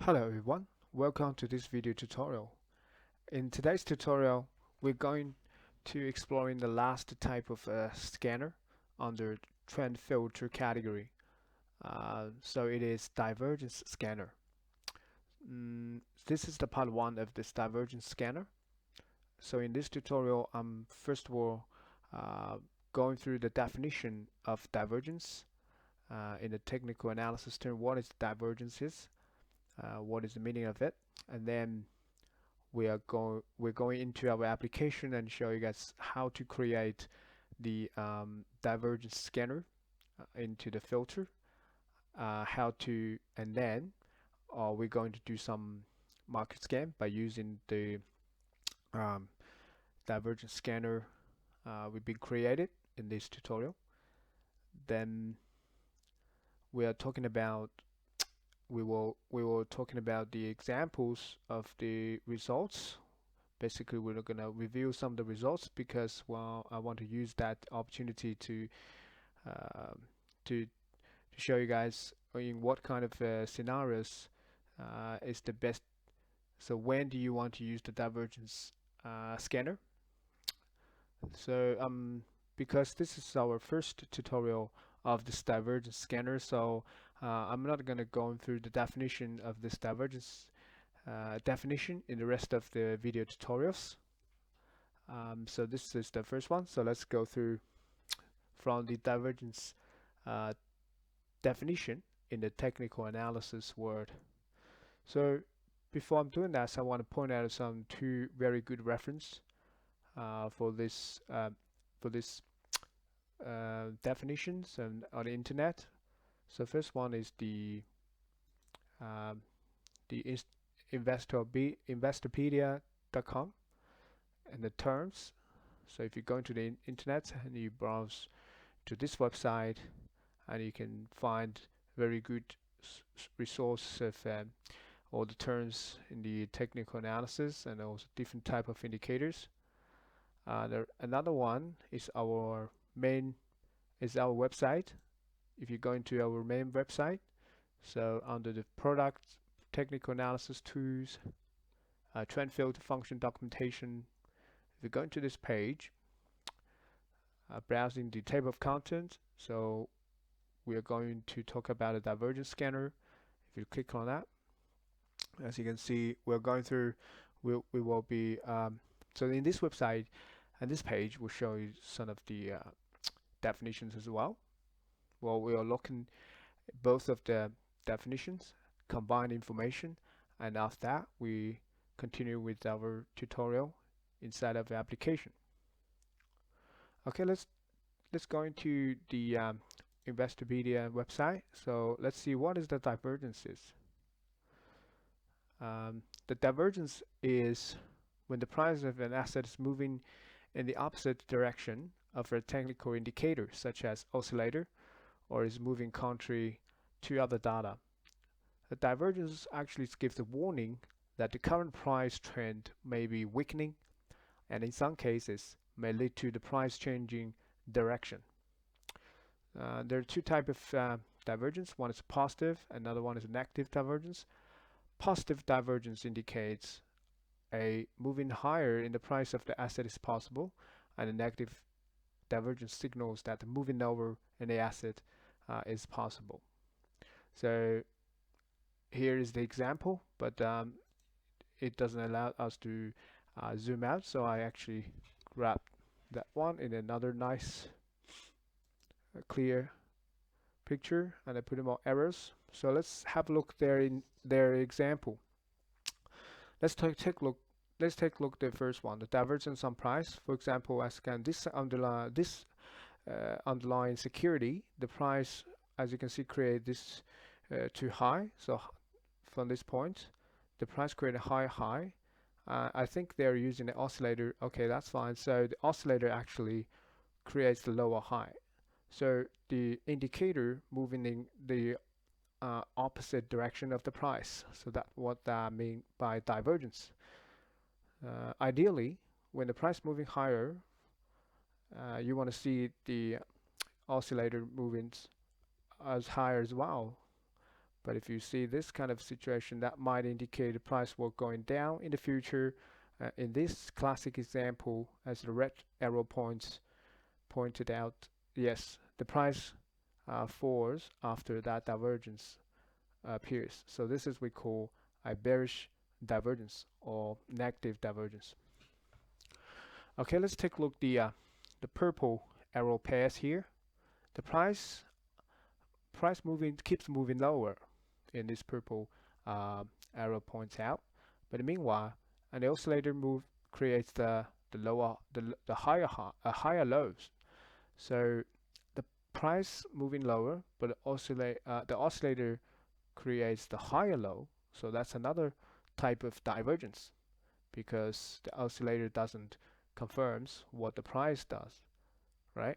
Hello everyone, welcome to this video tutorial. In today's tutorial, we're going to exploring the last type of scanner under trend filter category. So it is divergence scanner. This is the part one of this divergence scanner. So in this tutorial, I'm first of all going through the definition of divergence in the technical analysis term. What is divergence is? What is the meaning of it? And then we're going into our application and show you guys how to create the divergence scanner into the filter, and then we're going to do some market scan by using the um, divergence scanner we've been created in this tutorial. Then we are talking about we will talking about the examples of the results. Basically, we're going to review some of the results because, well, I want to use that opportunity to uh, to show you guys in what kind of scenarios is the best. So when do you want to use the divergence scanner? So because this is our first tutorial of this divergence scanner, so I'm not going to go through the definition of this divergence definition in the rest of the video tutorials. So this is the first one. So let's go through from the divergence uh, definition in the technical analysis word. So before I'm doing that, I want to point out some two very good reference for this definitions and on the internet. So first one is the um, Investopedia.com and the terms. So if you go into the internet and you browse to this website, and you can find very good resource of all the terms in the technical analysis and also different type of indicators. Another one is our website. If you go into our main website, so under the product technical analysis tools, trend filter function documentation, if you go into this page, browsing the table of contents, so we are going to talk about a divergence scanner. If you click on that, as you can see, we're going through, we will be, so in this website and this page will show you some of the definitions as well. Well, we are looking both of the definitions, combined information, and after that, we continue with our tutorial inside of the application. Okay, let's go into the Investopedia website. So let's see what is the divergences. The divergence is when the price of an asset is moving in the opposite direction of a technical indicator, such as oscillator, or is moving contrary to other data. The divergence actually gives a warning that the current price trend may be weakening, and in some cases may lead to the price changing direction. There are two types of divergence. One is positive, another one is a negative divergence. Positive divergence indicates a moving higher in the price of the asset is possible, and a negative divergence signals that the moving lower in the asset is possible. So here is the example, but it doesn't allow us to zoom out, so I actually grabbed that one in another nice clear picture, and I put in more errors. So let's have a look there in their example. Let's take a look. Let's take a look at the first one, the divergence on price. For example, as can this underlying security, the price, as you can see, create this too high. So from this point, the price create a high. I think they're using the oscillator. Okay, that's fine. So the oscillator actually creates the lower high. So the indicator moving in the opposite direction of the price. So that's what I mean by divergence. Ideally, when the price moving higher, you want to see the oscillator moving as higher as well. But if you see this kind of situation, that might indicate the price will going down in the future. In this classic example, as the red arrow pointed out, yes, the price falls after that divergence appears. So this is we call a bearish divergence or negative divergence. Okay, let's take a look the purple arrow pairs here. The price keeps moving lower in this purple arrow points out, but meanwhile an oscillator move creates the higher lows. So the price moving lower, but the oscillator creates the higher low. So that's another type of divergence, because the oscillator doesn't confirms what the price does, right?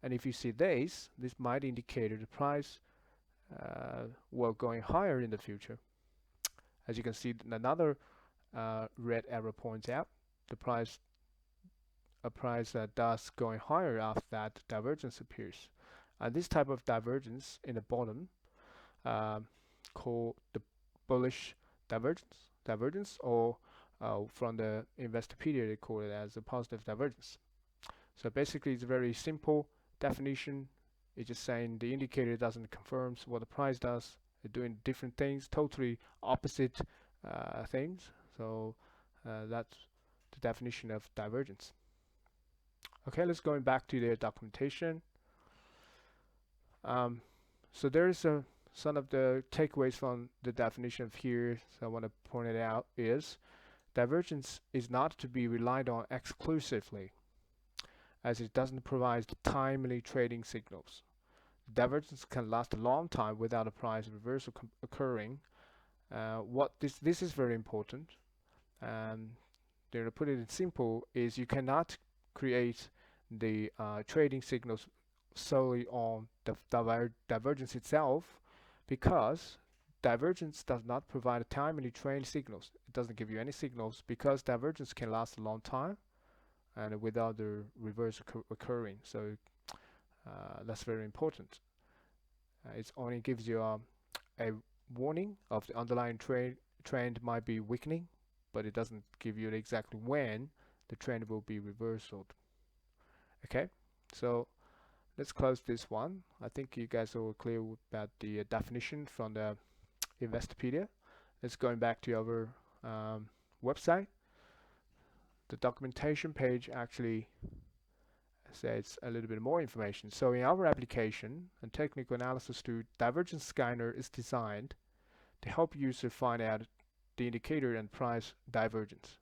And if you see this might indicate the price will going higher in the future. As you can see, another red arrow points out the price does going higher after that divergence appears. And this type of divergence in the bottom called the bullish divergence, or from the Investopedia they call it as a positive divergence. So basically it's a very simple definition. It's just saying the indicator doesn't confirm what the price does. They're doing different things, totally opposite things. So that's the definition of divergence. Okay, let's going back to the documentation. So there's some of the takeaways from the definition of here. So I want to point it out is divergence is not to be relied on exclusively, as it doesn't provide timely trading signals. Divergence can last a long time without a price reversal occurring. This is very important. To put it in simple, is you cannot create the trading signals solely on the divergence itself, because divergence does not provide timely trading signals. It doesn't give you any signals, because divergence can last a long time and without the reverse occurring. So that's very important. It only gives you a warning of the underlying trend might be weakening, but it doesn't give you exactly when the trend will be reversed. Okay, so let's close this one. I think you guys are clear about the definition from the Investopedia. Let's going back to our website. The documentation page actually says a little bit more information. So in our application, a technical analysis tool, Divergence Scanner is designed to help users find out the indicator and price divergence.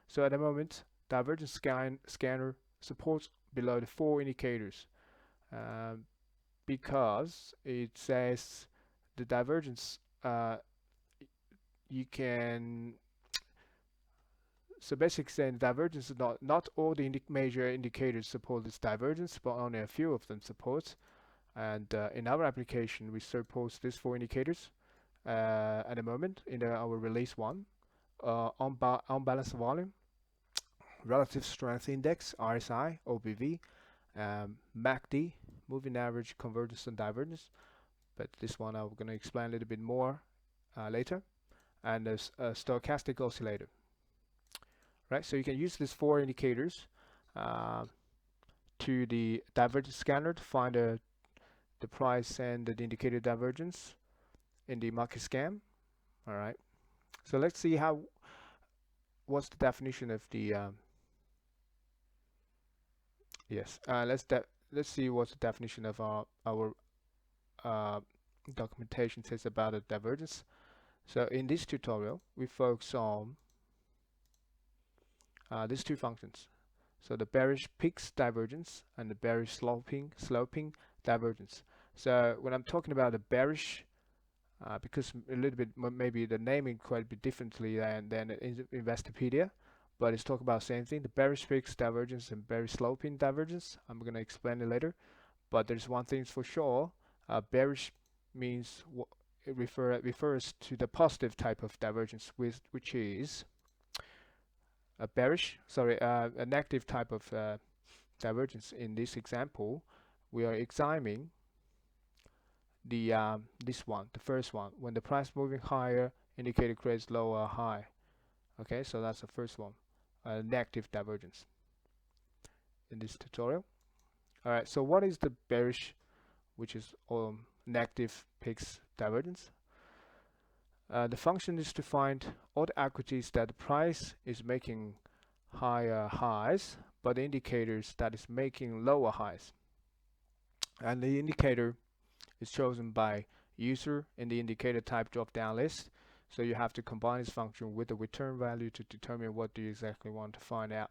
So at the moment, Divergence Scanner supports below the 4 indicators because it says the divergence you can. So basically saying divergence is not all the major indicators support this divergence, but only a few of them support. And in our application, we support these 4 indicators at the moment in our release 1. Unbalanced volume, relative strength index, RSI, OBV, MACD, moving average, convergence and divergence. But this one I'm going to explain a little bit more later. And there's a stochastic oscillator. Right, so you can use these 4 indicators to the divergence scanner to find the price and the indicator divergence in the market scan. All right, so let's see what's the definition of the let's see what's the definition of our documentation says about the divergence. So in this tutorial, we focus on these 2 functions. So the Bearish Peaks divergence and the Bearish sloping divergence. So when I'm talking about the bearish, because a little bit maybe the naming quite a bit differently than in Investopedia, but it's talking about the same thing, the Bearish Peaks divergence and Bearish sloping divergence. I'm going to explain it later, but there's one thing for sure. Bearish means it refers to the positive type of divergence, which is a negative type of divergence. In this example, we are examining the this one, the first one. When the price moving higher, indicator creates lower high. Okay, so that's the first one, negative divergence in this tutorial. All right, so what is the bearish, which is negative peaks divergence? The function is to find all the equities that the price is making higher highs, but the indicators that is making lower highs. And the indicator is chosen by user in the indicator type drop-down list. So you have to combine this function with the return value to determine what do you exactly want to find out.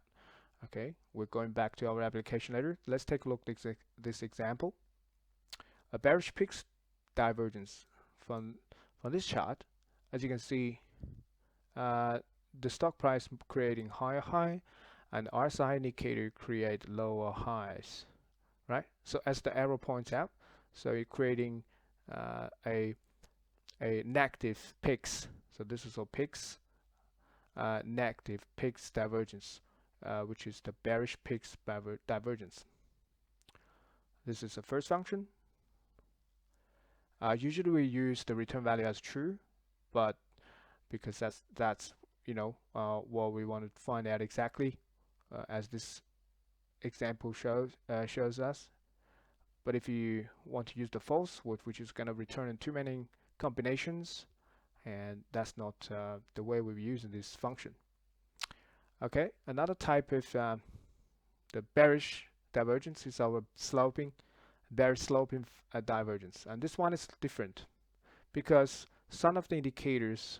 Okay, we're going back to our application later. Let's take a look at this example. A bearish peaks divergence from this chart. As you can see, the stock price creating higher high and RSI indicator create lower highs, right? So as the arrow points out, so you're creating a negative peaks. So this is a peaks, negative peaks divergence, which is the bearish peaks divergence. This is the first function. Usually we use the return value as true, but because that's what we want to find out exactly, as this example shows us. But if you want to use the false, which is going to return in too many combinations, and that's not the way we're using this function. Okay, another type of the bearish divergence is our bearish sloping divergence, and this one is different because some of the indicators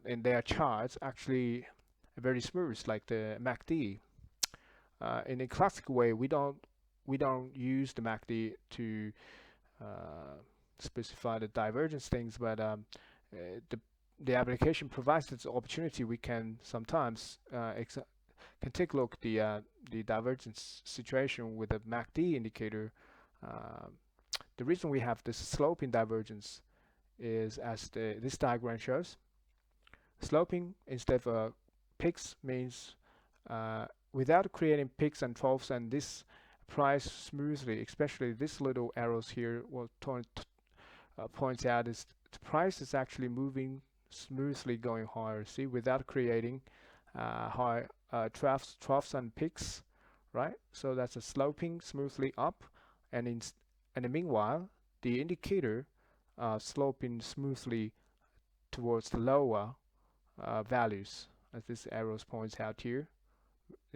in their charts actually very smooth, like the MACD. In a classic way, we don't use the MACD to specify the divergence things, but the application provides this opportunity. We can sometimes can take a look at the divergence situation with the MACD indicator. The reason we have this sloping divergence is, as this diagram shows, sloping instead of peaks means without creating peaks and troughs, and this price smoothly, especially this little arrows here will points out is the price is actually moving smoothly going higher, see, without creating high troughs and peaks, right? So that's a sloping smoothly up, and meanwhile the indicator sloping smoothly towards the lower values, as this arrows points out here,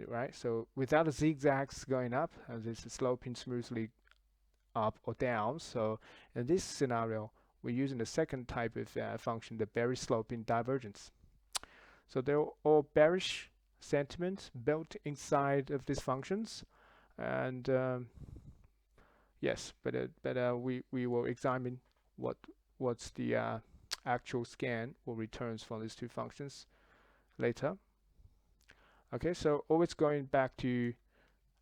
right? So without the zigzags going up, this is sloping smoothly up or down. So in this scenario, we're using the second type of function, the bearish sloping divergence. So they're all bearish sentiments built inside of these functions, and yes, but we will examine what's the actual scan or returns from these two functions later. Okay, so always going back to,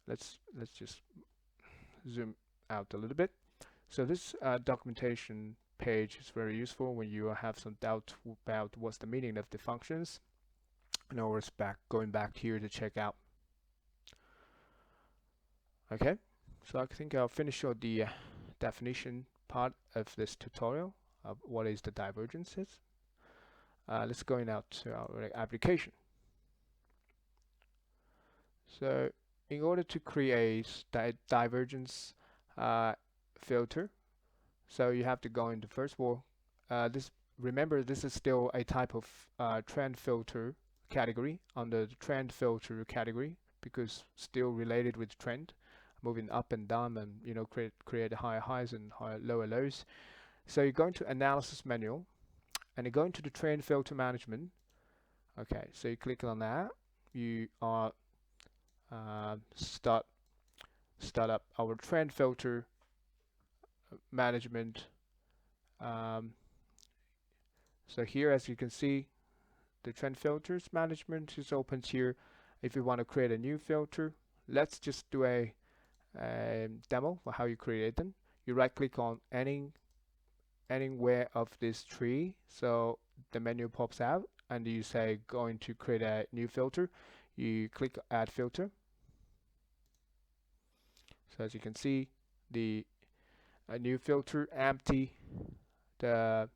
let's just zoom out a little bit. So this documentation page is very useful when you have some doubt about what's the meaning of the functions. And always going back here to check out. Okay, so I think I'll finish out the definition part of this tutorial of what is the divergences. Let's go out to our application. So in order to create divergence filter, so you have to go into, first of all, remember this is still a type of trend filter category under the trend filter category, because still related with trend, moving up and down, and create higher highs and lower lows. So you're going to analysis manual, and you go into the trend filter management. Okay, so you click on that. You are start up our trend filter management. So here, as you can see, the trend filters management is open here. If you want to create a new filter, let's just do a demo for how you create them. You right click on anywhere of this tree, so the menu pops out, and you say going to create a new filter. You click add filter. So as you can see, the a new filter, empty. So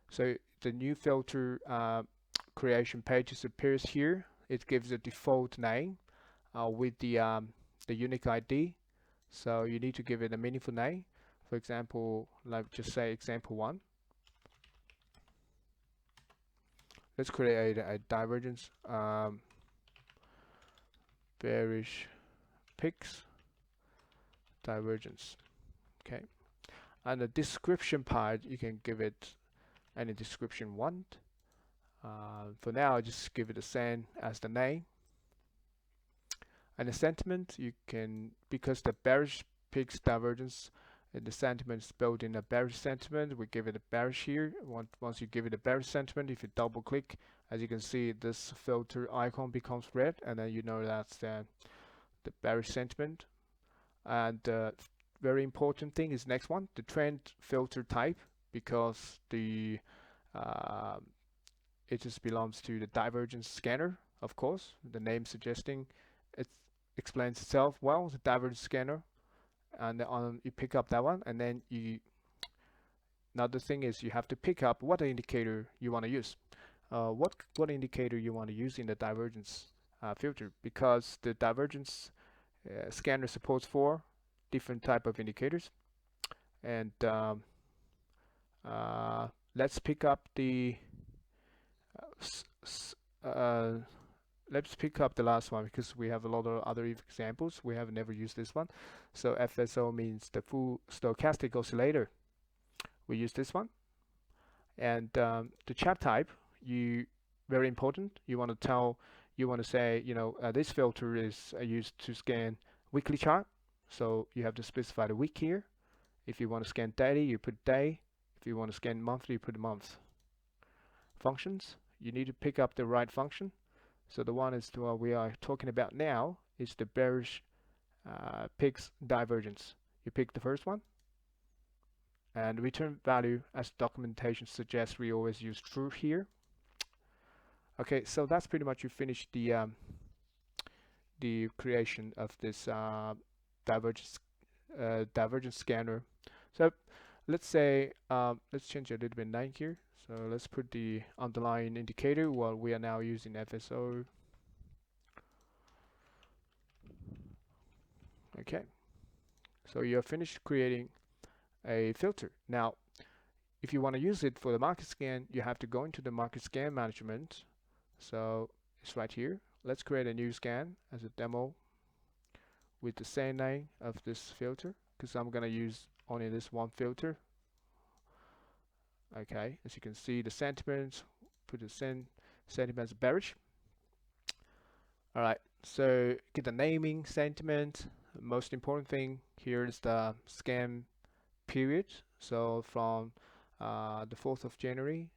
the new filter creation page appears here. It gives a default name with the unique ID. So you need to give it a meaningful name. For example, like just say example 1. Let's create a divergence Bearish Peaks Divergence. Okay, and the description part you can give it any description you want. For now, just give it the same as the name. And the sentiment you can, because the Bearish Peaks Divergence, the sentiment is built in a bearish sentiment, we give it a bearish here. Once you give it a bearish sentiment, if you double click, as you can see, this filter icon becomes red, and then you know that's the bearish sentiment. And very important thing is next one, the trend filter type, because the it just belongs to the divergence scanner, of course. The name suggesting it explains itself well, the divergence scanner. And you pick up that one, and then another thing is you have to pick up what indicator you want to use. What indicator you want to use in the divergence filter, because the divergence scanner supports 4 different type of indicators. And let's pick up the let's pick up the last one, because we have a lot of other examples. We have never used this one. So FSO means the full stochastic oscillator. We use this one. And the chart type, very important. You want to say, this filter is used to scan weekly chart. So you have to specify the week here. If you want to scan daily, you put day. If you want to scan monthly, you put month. Functions, you need to pick up the right function. So the one is what we are talking about now is the Bearish Peaks Divergence. You pick the first one, and return value, as documentation suggests, we always use true here. Okay, so that's pretty much you finished the creation of this divergence scanner. So let's say let's change a little bit name here. So let's put the underlying indicator. Well, we are now using FSO. Okay, so you're finished creating a filter. Now, if you want to use it for the market scan, you have to go into the market scan management. So it's right here. Let's create a new scan as a demo with the same name of this filter, because I'm going to use only this one filter. Okay, as you can see, the sentiments, put the sentiments bearish. All right, so get the naming sentiment. Most important thing here is the scan period. So from the 4th of January,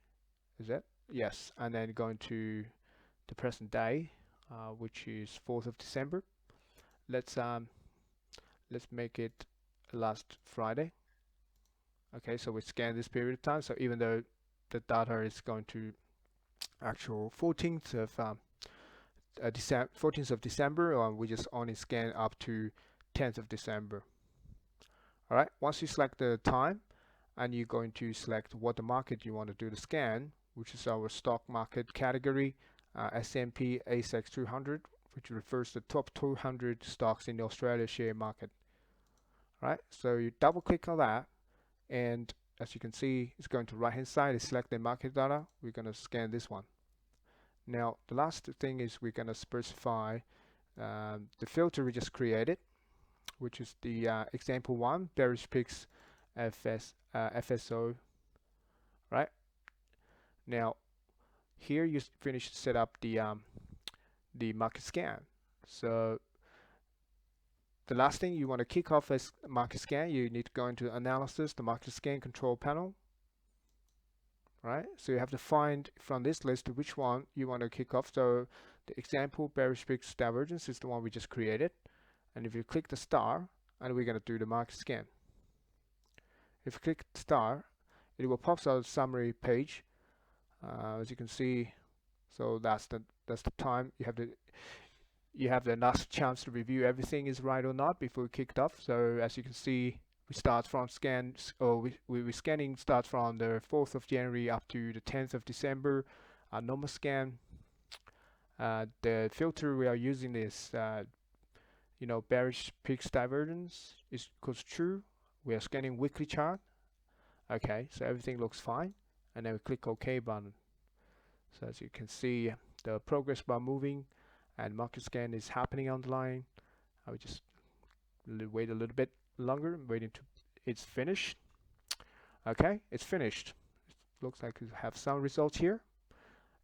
is that? Yes, and then going to the present day, which is 4th of December. Let's make it last Friday. Okay, so we scan this period of time. So even though the data is going to actual 14th of December, we just only scan up to 10th of December. All right, once you select the time, and you're going to select what the market you want to do the scan, which is our stock market category, S&P ASX 200, which refers to the top 200 stocks in the Australia share market. All right, so you double click on that, and as you can see, it's going to right hand side, is select the market data. We're going to scan this one. Now the last thing is we're going to specify the filter we just created, which is the example 1, Bearish Peaks FSO. Right, now here you finish to set up the market scan. So the last thing you want to kick off as market scan, you need to go into analysis, the market scan control panel. Right, so you have to find from this list which one you want to kick off. So the example Bearish Peaks Divergence is the one we just created, and if you click the star, and we're going to do the market scan. If you click star, it will pop out a summary page, as you can see. So that's the time you have the last chance to review everything is right or not before you kicked off. So as you can see, we start from scans, or we scanning starts from the 4th of January up to the 10th of December. Normal scan. The filter we are using is Bearish Peaks Divergence is equals true. We are scanning weekly chart. Okay, so everything looks fine, and then we click OK button. So as you can see, the progress bar moving, and market scan is happening on the line. I will just wait a little bit longer, waiting to it's finished. Okay, it's finished. It looks like we have some results here.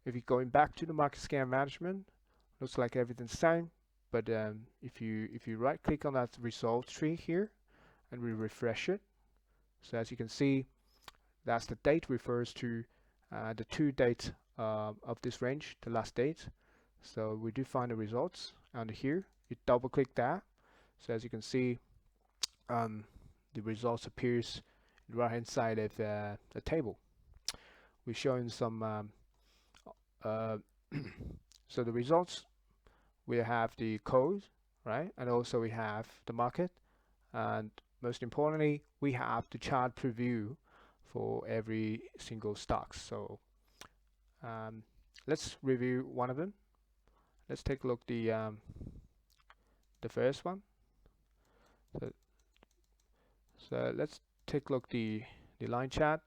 If you're going back to the market scan management, looks like everything's the same. But if you right click on that result tree here and we refresh it, so as you can see, that's the date refers to the two dates of this range, the last date. So we do find the results under here. You double click that, so as you can see, the results appears right hand side of the table. We're showing some so the results, we have the code, right, and also we have the market, and most importantly we have the chart preview for every single stock. So let's review one of them. Let's take a look the first one. So let's take a look the line chart,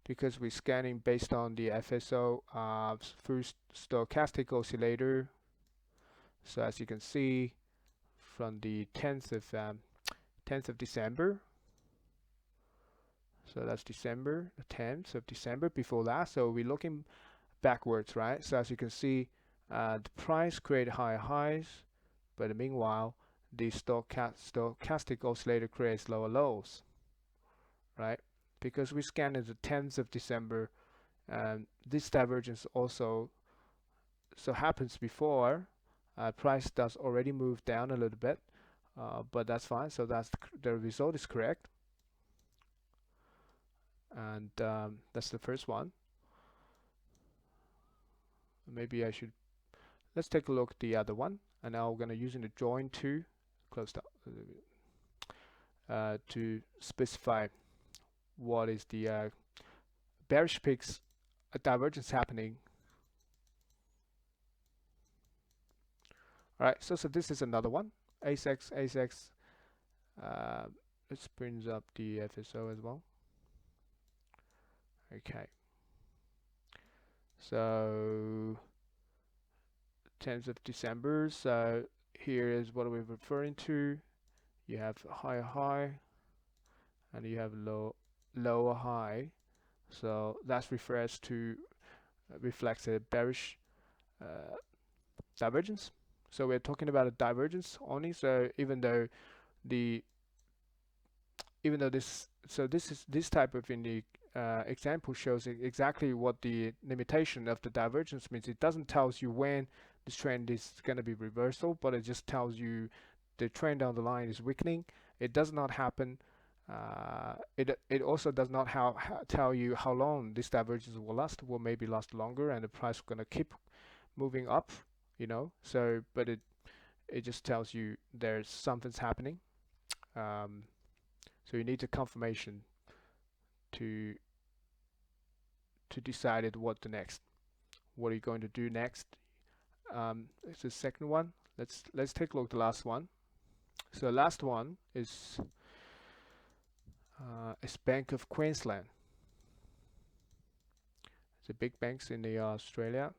because we're scanning based on the FSO first stochastic oscillator. So as you can see, from the 10th of December, so that's December, the 10th of December before that. So we're looking backwards, right? So as you can see, the price created higher highs, but meanwhile the stochastic oscillator creates lower lows, right? Because we scanned at the 10th of December, this divergence also so happens before price does already move down a little bit, but that's fine. So that's the result is correct, and that's the first one. Maybe I should, let's take a look at the other one, and now we're going to using the join to close down to specify what is the bearish peaks divergence happening. All right, so this is another one, ASX. Let's bring up the FSO as well. Okay, so 10th of December. So here is what we're referring to. You have higher high, and you have lower high. So that refers to reflects a bearish divergence. So we're talking about a divergence only. So even though this type of example shows exactly what the limitation of the divergence means. It doesn't tell you when this trend is going to be reversal, but it just tells you the trend down the line is weakening. It does not happen. It also does not tell you how long this divergence will last. Will maybe last longer, and the price is going to keep moving up. So but it just tells you there's something's happening. So you need a confirmation to decide what are you going to do next. It's the second one. Let's take a look at the last one. So the last one is Bank of Queensland. It's a big banks in the Australia.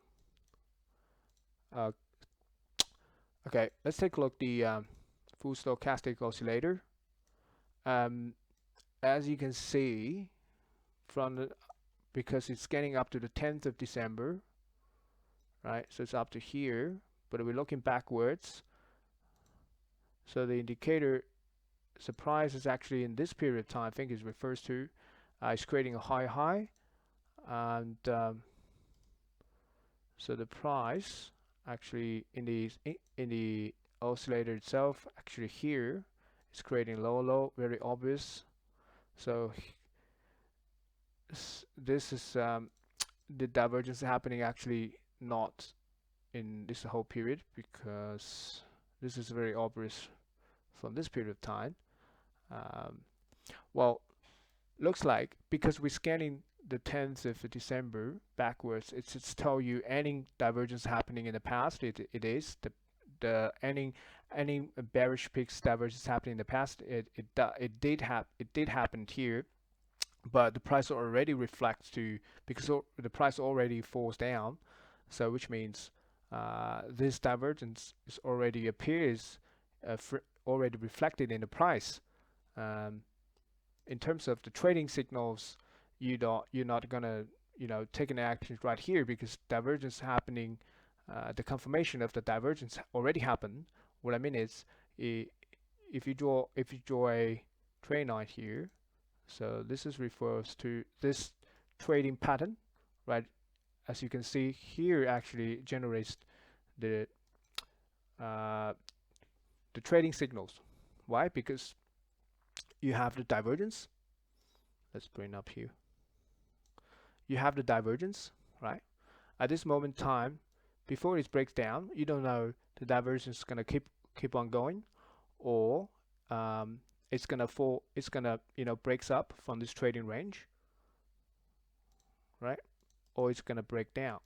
Okay, let's take a look at the full stochastic oscillator. As you can see, because it's scanning up to the 10th of December, right? So it's up to here, but we're looking backwards. So the indicator price is actually in this period of time, I think it refers to, it's creating a high, and so the price actually in the oscillator itself, actually here, is creating low, very obvious. So this is the divergence happening actually not in this whole period, because this is very obvious from this period of time. Well, looks like because we're scanning the 10th of December backwards, it's tell you any divergence happening in the past. It is the any bearish peaks divergence happening in the past. It did happen here, but the price already reflects to because the price already falls down, so which means this divergence is already appears already reflected in the price. Um, in terms of the trading signals, you're not gonna take an action right here because divergence happening, the confirmation of the divergence already happened. What I mean is, if you draw a trend line here, so this is refers to this trading pattern, right? As you can see here, actually generates the uh, the trading signals. Why? Because you have the divergence. Let's bring up here. You have the divergence, right? At this moment in time, before it breaks down, you don't know the divergence is gonna keep on going, or it's gonna fall. It's gonna breaks up from this trading range, right? Or it's gonna break down.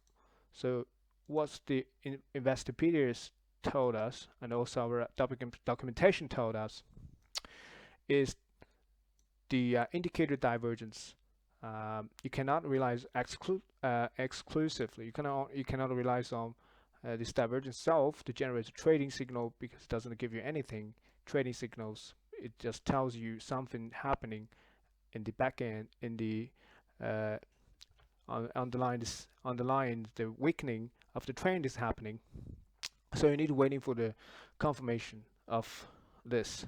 So what's the Investopedia's told us, and also our documentation told us, is the indicator divergence. You cannot rely exclusively. You cannot rely on this divergence itself to generate a trading signal because it doesn't give you anything. Trading signals, it just tells you something happening in the back end, in the uh, underlying the weakening of the trend is happening. So you need waiting for the confirmation of this.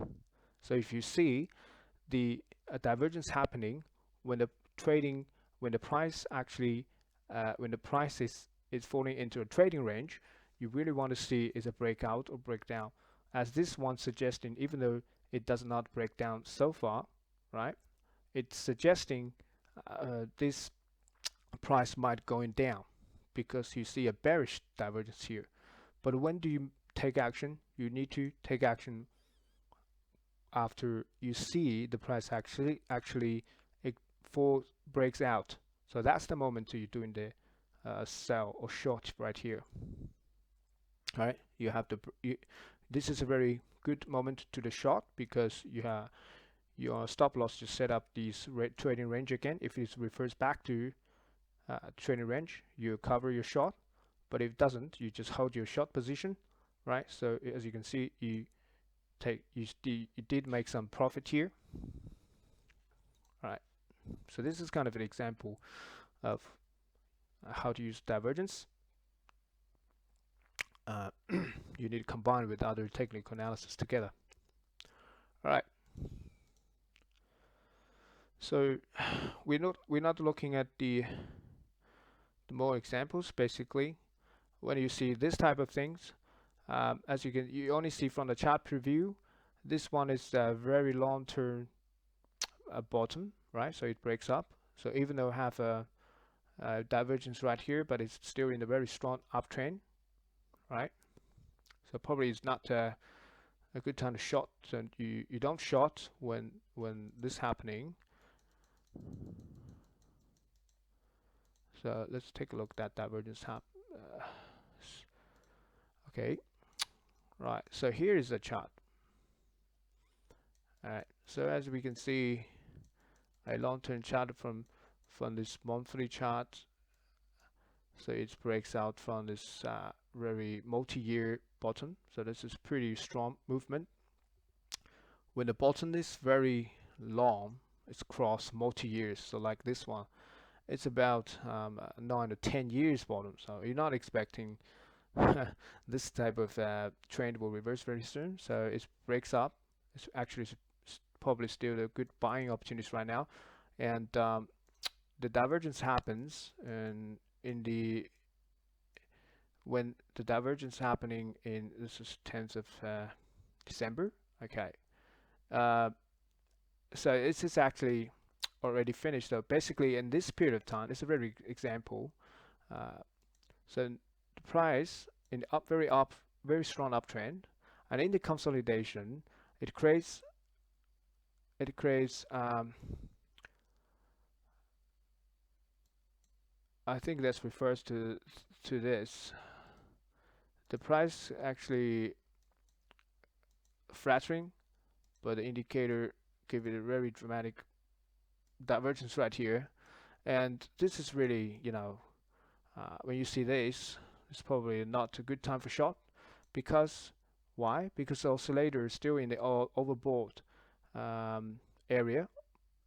So if you see the divergence happening when the trading, when the price actually, when the price is falling into a trading range, you really want to see is a breakout or breakdown. As this one suggesting, even though it does not break down so far, right? It's suggesting this price might going down because you see a bearish divergence here. But when do you take action? You need to take action after you see the price actually it breaks out. So that's the moment you're doing the sell or short right here. All right, you have to. This is a very good moment to the short because you have your stop loss to set up these trading range again. If it refers back to trading range, you cover your short. But if it doesn't, you just hold your short position, right? So as you can see, you did make some profit here. All right. So this is kind of an example of how to use divergence. You need to combine with other technical analysis together. All right. So we're not looking at the more examples. Basically, when you see this type of things, as you only see from the chart preview, this one is a very long-term bottom, right? So it breaks up. So even though I have a divergence right here, but it's still in a very strong uptrend, right? So probably it's not a good time to short. And you don't short when this happening. So let's take a look at that divergence okay, right. So here is the chart. All right. So as we can see, a long-term chart from this monthly chart. So it breaks out from this very multi-year bottom. So this is pretty strong movement. When the bottom is very long, it's crossed multi-years. So like this one, it's about 9 to 10 years bottom. So you're not expecting this type of trend will reverse very soon. So it breaks up. It's actually probably still a good buying opportunity right now. And the divergence happens and in the when the divergence happening in this is 10th of December. Okay, so this is actually already finished. So basically in this period of time, it's a very example. So the price in very strong uptrend, and in the consolidation, it creates it creates I think this refers to this. The price actually flattering, but the indicator give it a very dramatic divergence right here. And this is really, you know, when you see this, it's probably not a good time for short. Because why? Because the oscillator is still in the overbought area.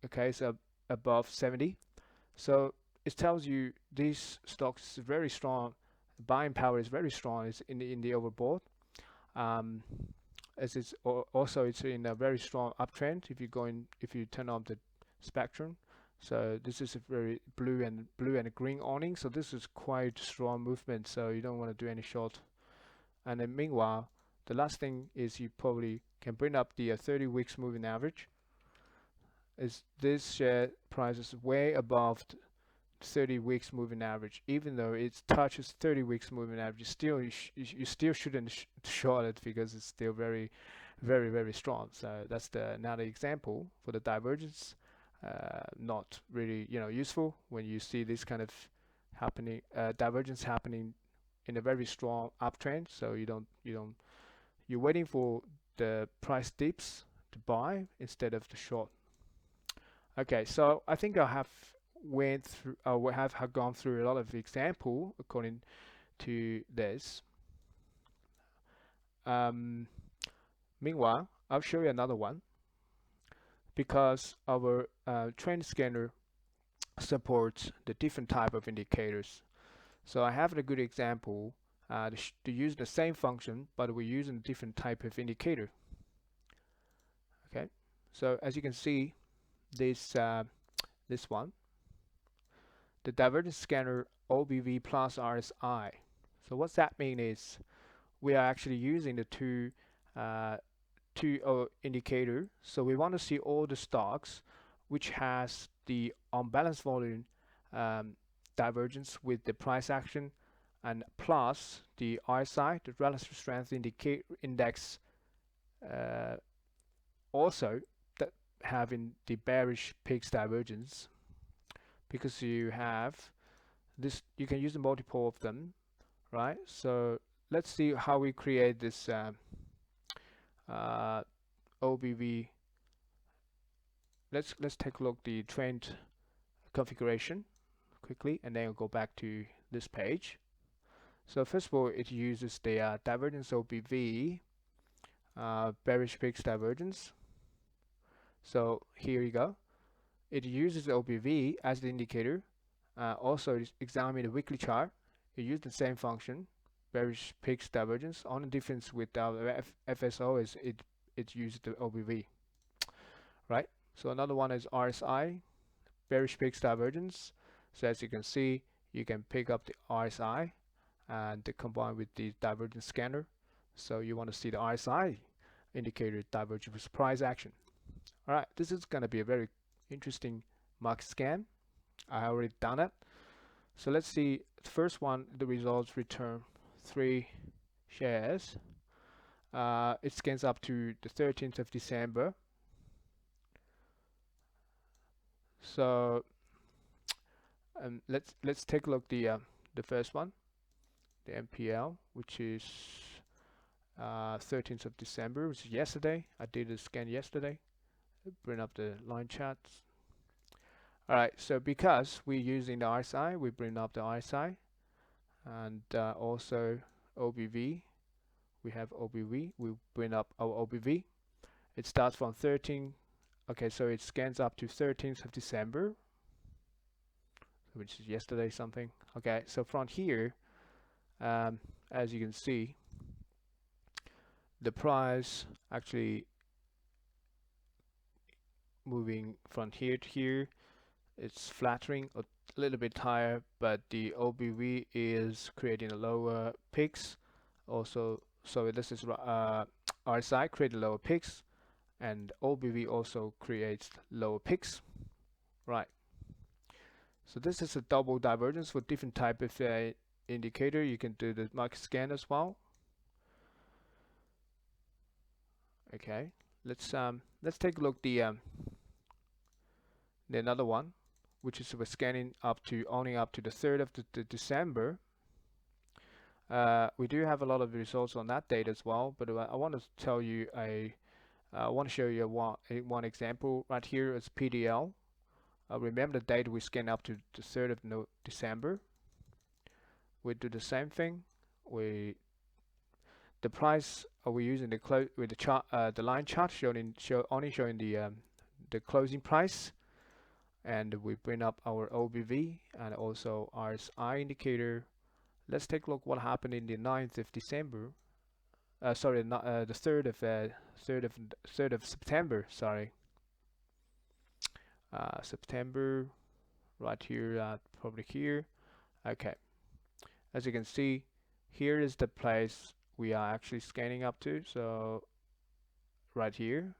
Okay, so above 70. So it tells you these stocks is very strong. Buying power is very strong. It's in the overbought. As it's also it's in a very strong uptrend. If you turn on the spectrum, so this is a very blue and green awning. So this is quite strong movement. So you don't want to do any short. And then meanwhile, the last thing is you probably can bring up the 30 weeks moving average. Is this share price is way above 30 weeks moving average. Even though it touches 30 weeks moving average, still you still shouldn't short it because it's still very strong. So that's another example for the divergence. Not really, you know, useful when you see this kind of happening, divergence happening in a very strong uptrend. So you're waiting for the price dips to buy instead of the short. Okay, so I think I have have gone through a lot of example according to this. Meanwhile, I'll show you another one because our trend scanner supports the different type of indicators. So I have a good example to use the same function, but we're using a different type of indicator. Okay, so as you can see, this one, the divergence scanner OBV plus RSI. So what's that mean is we are actually using the two indicator. So we want to see all the stocks which has the unbalanced volume divergence with the price action, and plus the RSI, the relative strength index, also that having the bearish peaks divergence, because you have this, you can use the multiple of them, right? So let's see how we create this OBV. Let's take a look the trend configuration quickly, and then we'll go back to this page. So first of all, it uses the divergence OBV, bearish peaks divergence. So here you go. It uses OBV as the indicator. Also, examine the weekly chart. It uses the same function, bearish peaks divergence. Only difference with our FSO is it uses the OBV, right? So another one is RSI, bearish peaks divergence. So as you can see, you can pick up the RSI and combine with the divergence scanner. So you want to see the RSI indicator diverge with price action. All right, this is going to be a very interesting market scan. I already done it. So let's see the first one. The results return 3 shares. It scans up to the 13th of December. So let's take a look the first one, the MPL, which is 13th of December, which is yesterday. I did a scan yesterday. Bring up the line charts. All right, so because we're using the RSI, we bring up the RSI, and also OBV. We have OBV. We bring up our OBV. It starts from 13. Okay, so it scans up to 13th of December, which is yesterday something. Okay, so from here, as you can see, the price actually moving from here to here. It's flattering a little bit higher, but the OBV is creating a lower peaks. Also, so this is RSI creating lower peaks, and OBV also creates lower peaks, right? So this is a double divergence for different type of indicator. You can do the market scan as well. Okay, let's take a look the Then another one, which is we're scanning up to only up to the 3rd of the December. We do have a lot of results on that date as well, but I want to tell you I want to show you one example right here. It's PDL. Remember the date we scan up to the 3rd of December. We do the same thing. The price we're using with the chart, the line chart only showing the closing price, and we bring up our OBV and also RSI indicator. Let's take a look what happened in the 9th of December. Sorry, not the 3rd of September. Sorry, September, right here, probably here. Okay, as you can see, here is the place we are actually scanning up to. So right here.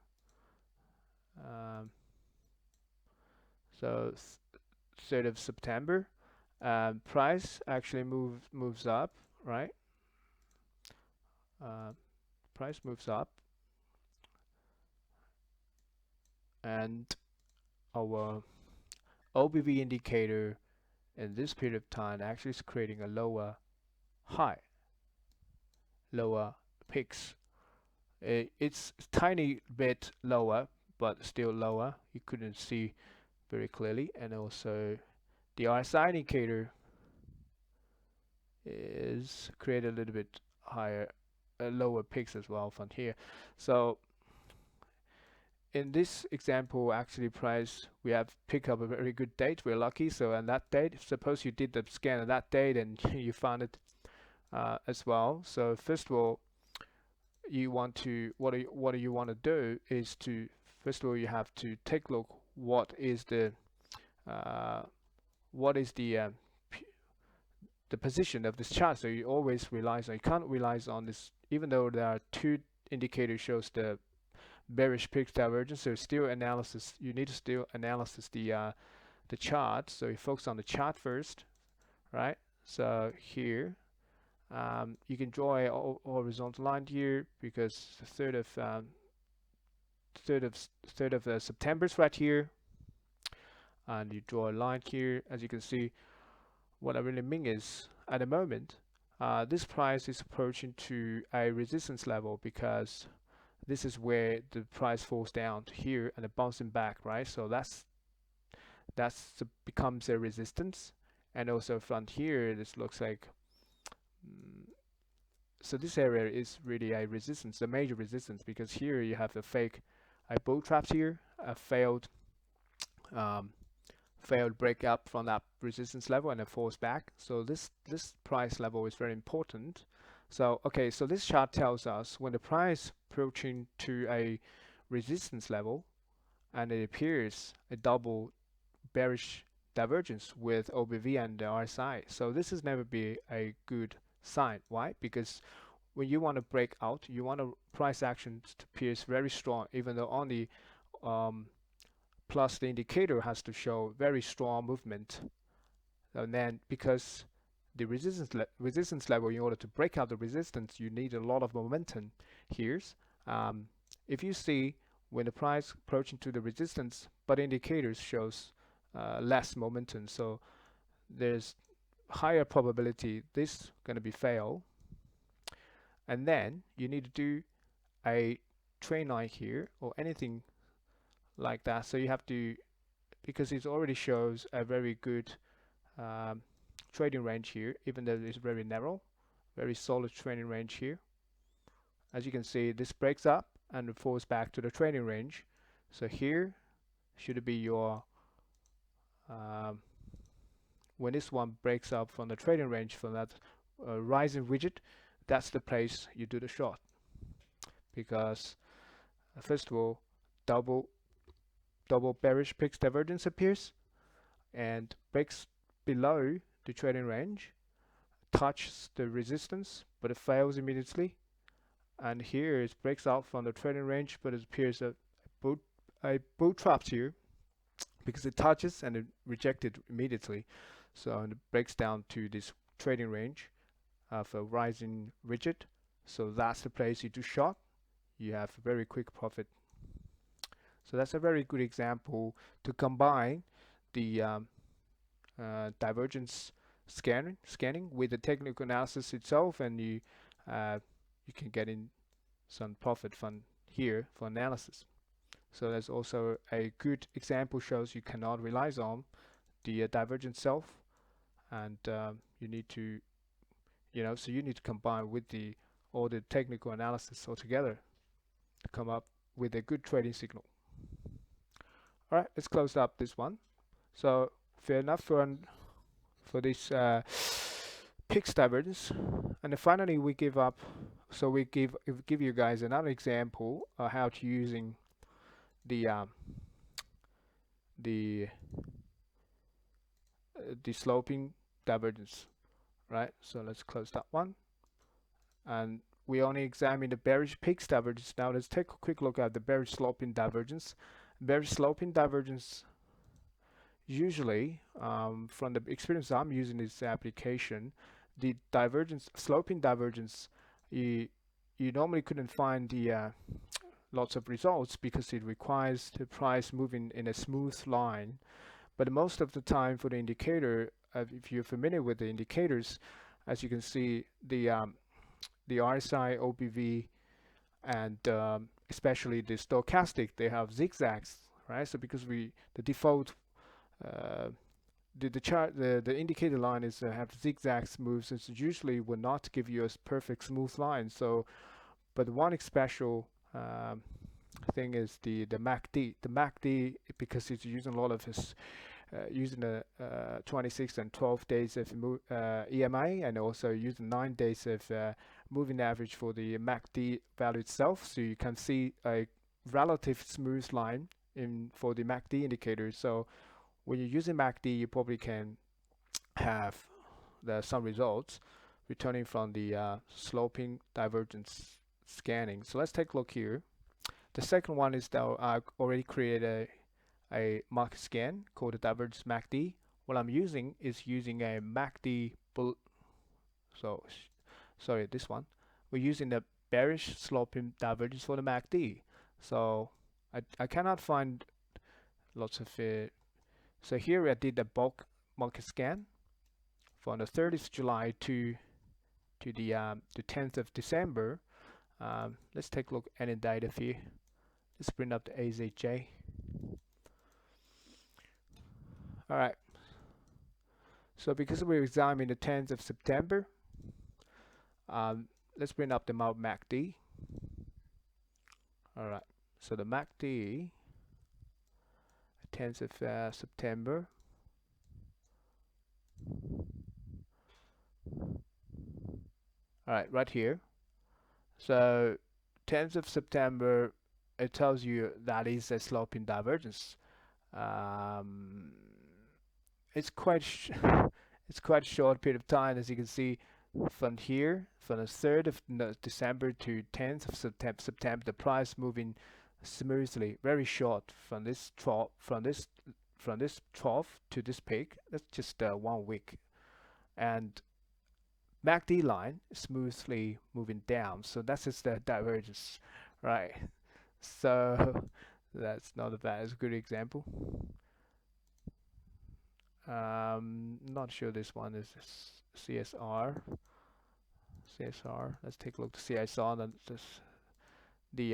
So 3rd of September. Price actually moves up, right? Price moves up, and our OBV indicator in this period of time actually is creating a lower high, lower peaks. It's a tiny bit lower, but still lower. You couldn't see very clearly, and also the RSI indicator is created a little bit higher, lower peaks as well from here. So in this example, actually price, we have picked up a very good date. We're lucky. So on that date, suppose you did the scan on that date and you found it as well. So first of all, you want to what you want to do is to first of all you have to take a look what is the position of this chart. So you always you can't rely on this, even though there are two indicators shows the bearish peaks divergence. So still analysis, you need to still analysis the chart. So you focus on the chart first, right? So here you can draw a horizontal line here because the 3rd of September is right here, and you draw a line here. As you can see, what I really mean is at the moment this price is approaching to a resistance level, because this is where the price falls down to here and it bouncing back, right? So that's becomes a resistance. And also from here, this looks like so this area is really a resistance, a major resistance, because here you have a bull trap here, a failed breakup from that resistance level, and it falls back. So this price level is very important. So okay, so this chart tells us when the price approaching to a resistance level and it appears a double bearish divergence with OBV and the RSI. So this is never be a good sign. Why? Because when you want to break out, you want a price action to appear very strong, even though only plus the indicator has to show very strong movement. And then because the resistance level, in order to break out the resistance, you need a lot of momentum here. If you see when the price approaching to the resistance, but indicators shows less momentum, so there's higher probability this going to be fail. And then you need to do a trend line here or anything like that. So you have to, because it already shows a very good trading range here, even though it's very narrow, very solid trading range here. As you can see, this breaks up and it falls back to the trading range. So here should be your when this one breaks up from the trading range from that rising widget, that's the place you do the short, because first of all, double bearish peaks divergence appears and breaks below the trading range, touches the resistance, but it fails immediately. And here it breaks out from the trading range, but it appears a bull trap here because it touches and it rejected immediately. So it breaks down to this trading range of a rising widget. So that's the place you do short. You have a very quick profit. So that's a very good example to combine the divergence scanning with the technical analysis itself, and you can get in some profit from here for analysis. So that's also a good example, shows you cannot rely on the divergence itself, and you need to, so you need to combine with all the technical analysis altogether to come up with a good trading signal. All right, let's close up this one. So fair enough for this Peaks divergence, and then finally we give up. So we give you guys another example of how to using the sloping divergence, right? So let's close that one, and we only examine the bearish peaks divergence. Now let's take a quick look at the bearish sloping divergence. Bearish sloping divergence, usually from the experience I'm using this application, the sloping divergence, you normally couldn't find the lots of results because it requires the price moving in a smooth line. But most of the time for the indicator, if you're familiar with the indicators, as you can see, the RSI, OBV, and especially the stochastic, they have zigzags, right? So because the default the chart, the indicator line is have zigzags moves, it usually will not give you a perfect smooth line. So, but one special thing is the MACD. The MACD, because it's using a lot of his using the 26 and 12 days of EMA, and also using 9 days of moving average for the MACD value itself. So you can see a relative smooth line for the MACD indicator. So when you're using MACD, you probably can have some results returning from the sloping divergence scanning. So let's take a look here. The second one is that I already created a market scan called the Divergence MACD. What I'm using is using a MACD sorry, this one. We're using the bearish sloping divergence for the MACD. So I cannot find lots of so here I did the bulk market scan from the 30th of July to the 10th of December. Let's take a look at any data here. Let's bring up the AZJ. All right. So because we're examining the 10th of September, let's bring up the MACD. All right. So the MACD, 10th of September. All right, right here. So 10th of September, it tells you that is a sloping divergence. It's quite a short period of time, as you can see from here, from the 3rd of December to 10th of September, the price moving smoothly, very short from this trough, from this trough to this peak. That's just 1 week, and MACD line smoothly moving down. So that's just the divergence, right? So that's not a bad, it's a good example. Not sure this one is CSR. Let's take a look to CSR. The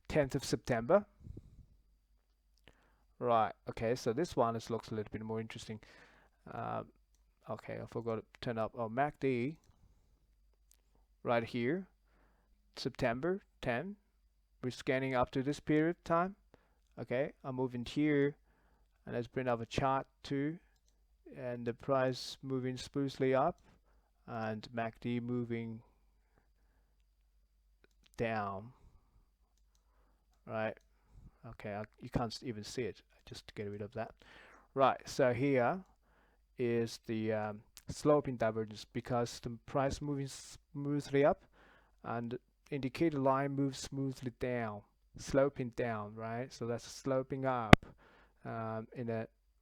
10th of September. Right. Okay. So this one looks a little bit more interesting. Okay, I forgot to turn up our MACD right here. September 10. We're scanning up to this period of time. Okay, I'm moving here, and let's bring up a chart too, and the price moving smoothly up, and MACD moving down. Right. Okay, you can't even see it. Just get rid of that. Right. So here is the sloping divergence, because the price moving smoothly up and indicator line moves smoothly down, sloping down, right? So that's sloping up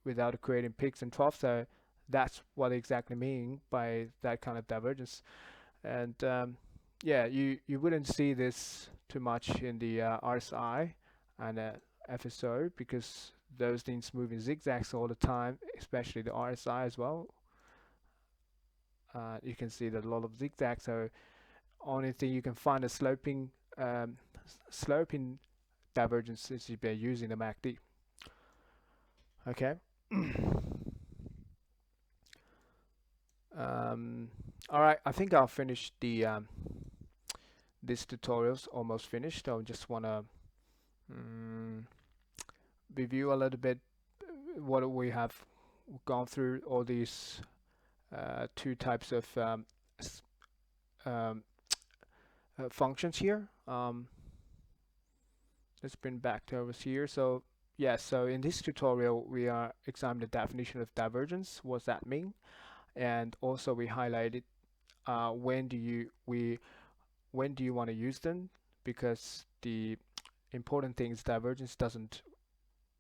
without creating peaks and troughs. So that's what I exactly mean by that kind of divergence. And yeah, you wouldn't see this too much in the RSI and FSO, because those things move in zigzags all the time, especially the RSI as well. You can see that a lot of zigzags. So only thing you can find a sloping divergence is by using the MACD. Okay. All right, I think I'll finish the this tutorial's almost finished. I just want to review a little bit what we have gone through, all these two types of functions here. Let's bring back to over here. So yeah, so in this tutorial we are examining the definition of divergence. What's that mean? And also we highlighted when do you want to use them, because the important thing is divergence doesn't,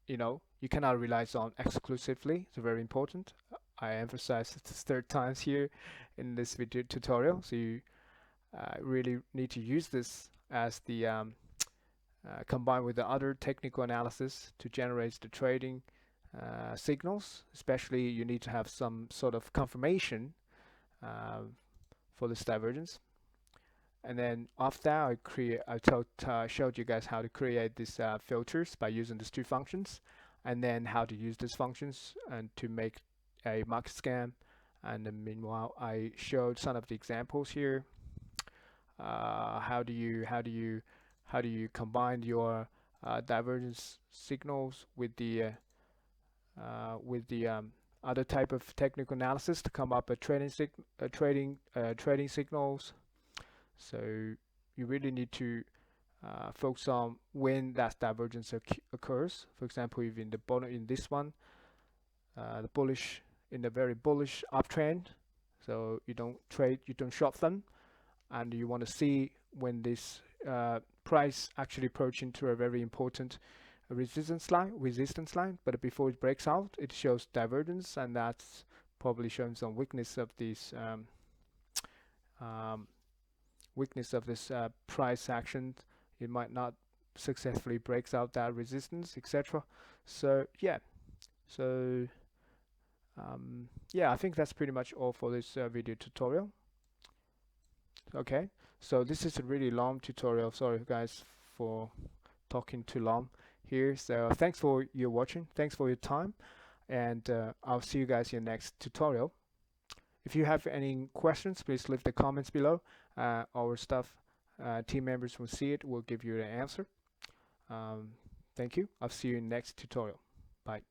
you cannot rely on exclusively. It's very important. I emphasize it third times here in this video tutorial. So you really need to use this as the combined with the other technical analysis to generate the trading signals. Especially you need to have some sort of confirmation for this divergence. And then after I showed you guys how to create these filters by using these two functions, and then how to use these functions and to make a market scan. And then meanwhile I showed some of the examples here. How do you combine your divergence signals with the other type of technical analysis to come up with trading signals. So you really need to focus on when that divergence occurs. For example, if in the bottom, in this one, in the very bullish uptrend, so you don't short them, and you want to see when this price actually approaching to a very important resistance line, but before it breaks out, it shows divergence, and that's probably showing some weakness of this price action. It might not successfully breaks out that resistance, etc. So yeah, I think that's pretty much all for this video tutorial. Okay, so this is a really long tutorial. Sorry guys for talking too long here. So thanks for your watching, thanks for your time, and I'll see you guys in the next tutorial. If you have any questions, please leave the comments below. Our staff team members will see it, will give you the answer. Thank you. I'll see you in the next tutorial. Bye.